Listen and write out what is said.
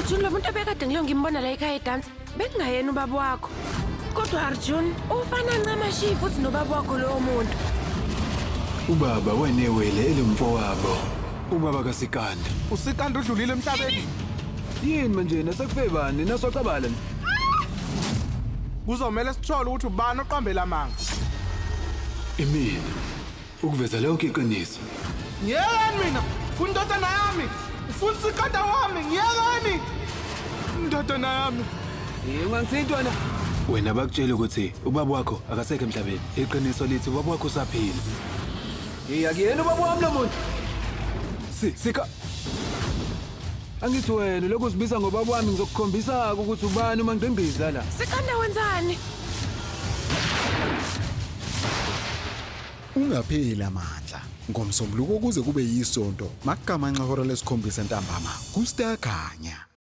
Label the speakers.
Speaker 1: Arjun lo muntu obekade ngilo ngimbona la ekhaya dance bekungayena ubaba wakho. Kodwa Arjun ufana ncama shi futhi nobaba wakho lo muntu.
Speaker 2: Ubaba wenewele elomfowabo. Ubaba kaSikanda.
Speaker 3: uSikanda udlulile emhlabeni.
Speaker 2: Yini manje nasekufe bani nasocabala?
Speaker 3: Kuzomela sithole ukuthi ubani oqambela amanga.
Speaker 2: Imina. Ukuveza lonke iqiniso.
Speaker 3: Ngiyekani mina, ufuna indodana yami, ufuna uSikanda wami, ngiyekani. Indodana yami.
Speaker 2: Ungangithintwana. Wena bakutshela ukuthi ubaba wakho akasekho emhlabeni. Iqiniso lithi ubaba wakho usaphila. Akuyena ubaba wami lo muntu. Sika. Angithi wena lokho usibiza ngobaba wami ngizokukhombisa ukuthi ubani uma ngigqingqiza la.
Speaker 1: Sikanda wenzani?
Speaker 4: Ungapheli amandla ngomsombuluko kuze kube yisonto makugamanxa ihora lesikhombisa ntambama kuStar Khanya.